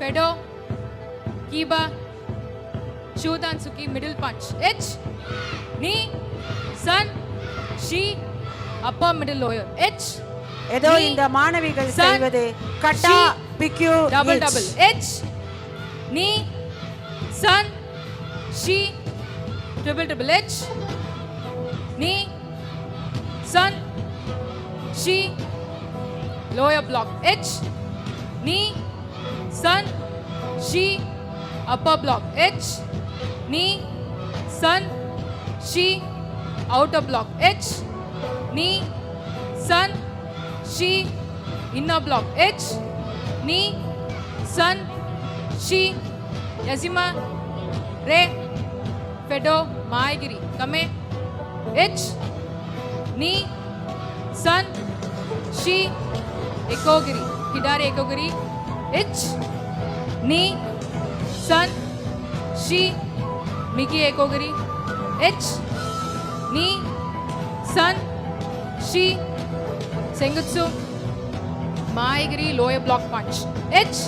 Fedo, Kiba, Shudan Suki, middle punch. H, knee, sun, she, upper middle lower. H, ஏதோ இந்த மாணவிகள் செய்வது கட்டா பிக்யூ double double. H, knee, sun, she, triple triple. H, knee, sun, she, lower block. H, knee, sun, she, upper block. H, knee, sun, she, outer block. H, knee, sun, she, inner block. H, knee, sun, she, Yazima, Re, Fedo, Maigiri. Come in. H, knee, sun, she, Ekogiri. Hidari Ekogiri. H, knee, sun, she, Miki Ekogiri. H, knee, sun, she, Sengutsu, Maigiri, lower block punch. H,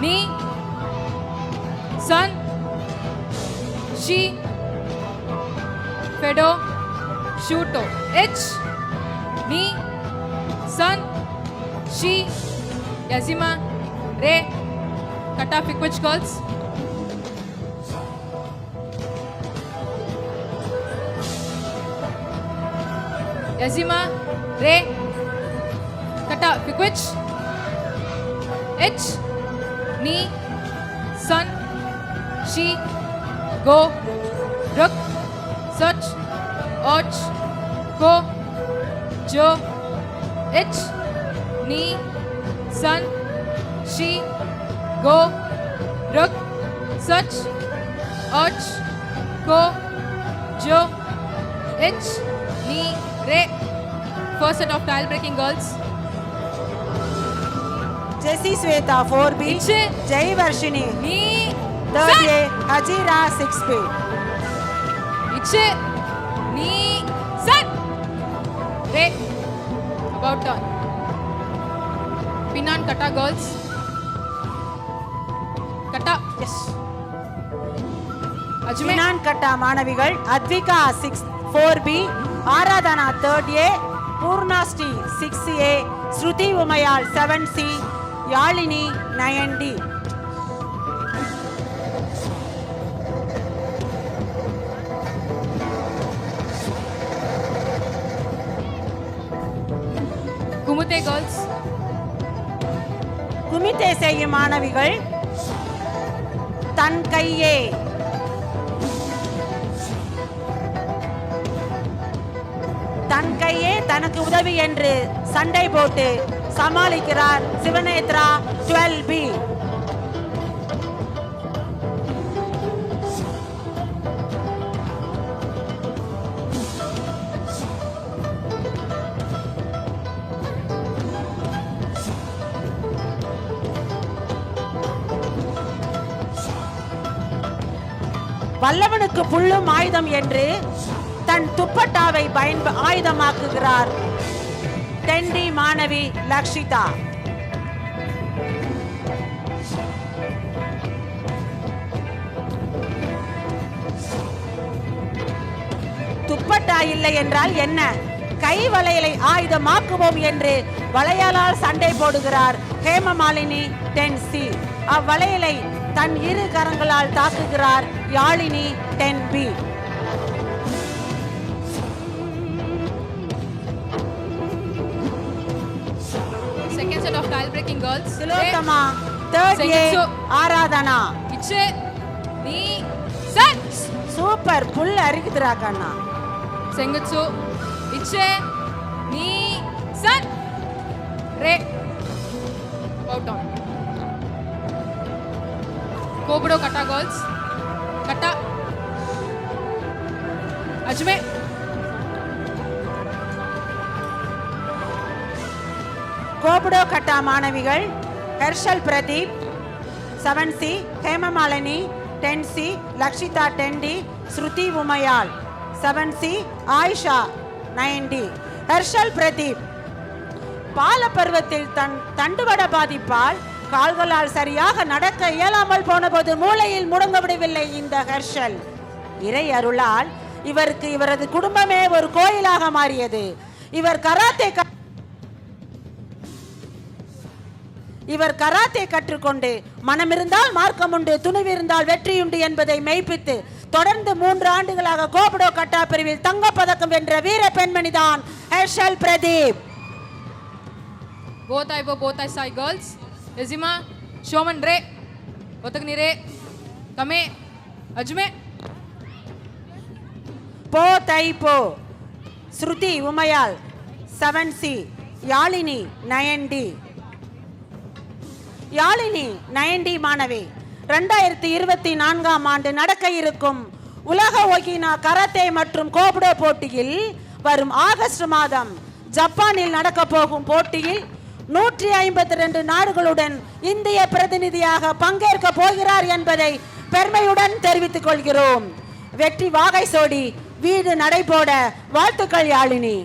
knee, sun, she, Fedo, Shuto. H, knee, sun, she, Yazima, Re, Kata Pickwitch girls. Yazima, Re, Kata Pickwitch. H, knee, sun, she, go, rook, search, arch, go, jo. H, knee, sun, she, go, rook, search, arch, go, jo. H, knee, re. First set of tile breaking girls. Jesi Shweta 4B, H, Jai Varshini knee, 3rd A, Hazira 6B. H, knee, sun, re. About turn. Pin and kata girls. Kata. Yes. Ajme. பினான் கட்டா மாணவிகள் Advika 4B, Aradhana 3rd A, பூர்ணாஸ்ரீ 6A, Shruti Umaiyal 7C, Yazhini 9D. Kumute girls. குமித்தே செய்யும் மாணவிகள் தன் கையே. தன் கையே தனக்கு உதவி என்று சண்டை போட்டு சமாளிக்கிறார் சிவநேத்ரா 12B. வல்லவனுக்கு புல்லும் ஆயுதம் என்று தன் துப்பட்டாவை ஆயுதமாக்குகிறார் 10D மாணவி லக்ஷிதா. துப்பட்டா இல்லை என்றால் என்ன, கை வளையலை ஆயுதமாக்குவோம் என்று வளையலால் சண்டை போடுகிறார் ஹேமமாலினி 10C. அவ்வளையலை தன் இரு கரங்களால் தாக்குகிறார் Yazhini 10B. Second set of tile breaking girls. Thilothama 3rd A, Aradhana. H, knee, sun. Super, புல் அரிக்குதுரா கண்ணா. Sengutsu. H, knee, sun. Re. Out on. Kobudo kata girls. Kata. Ajme. கோபுடோ கட்டா மாணவிகள் Harshal Pradeep 7C, Hema Malini 10C, Lakshitha 10D, ஸ்ருதி உமையால் 7C, ஆயிஷா 9D. ஹர்ஷல் பிரதீப் பால பருவத்தில் தண்டுவட பாதிப்பால் கால்களால் சரியாக நடக்க இயலாமல் போனபோது மூளையில் முடங்க விடவில்லை இந்த ஹெர்ஷல். இறை அருளால் இவருக்கு இவரது குடும்பமே ஒரு கோயிலாக மாறியது. இவர் கராத்தே கற்றுக்கொண்டு மனமிருந்தால் மார்க்கம் உண்டு, துணிவிருந்தால் வெற்றியுண்டு என்பதை மெய்ப்பித்து தொடர்ந்து 3 ஆண்டுகளாக கோபுடோ கட்டா பிரிவில் தங்கப்பதக்கம் வென்ற வீர பெண்மணிதான் Harshal Pradeep. both I Sai girls. Ezima, Shoman Re, Otagni Re, Kame, Ajme. போ ஸ்ருதி Umaiyal 7C, Yazhini 9D. Yazhini 9D மாணவி 2024ஆம் ஆண்டு நடக்க இருக்கும் உலக ஒகினா கராத்தே மற்றும் கோபுடோ போட்டியில் வரும் ஆகஸ்ட் மாதம் ஜப்பானில் நடக்க போகும் போட்டியில் 152 நாடுகளுடன் இந்திய பிரதிநிதியாக பங்கேற்க போகிறார் என்பதை பெருமையுடன் தெரிவித்துக் கொள்கிறோம். வெற்றி வாகை சோடி வீடு நடைபோட வாழ்த்துக்கள் யாழினி.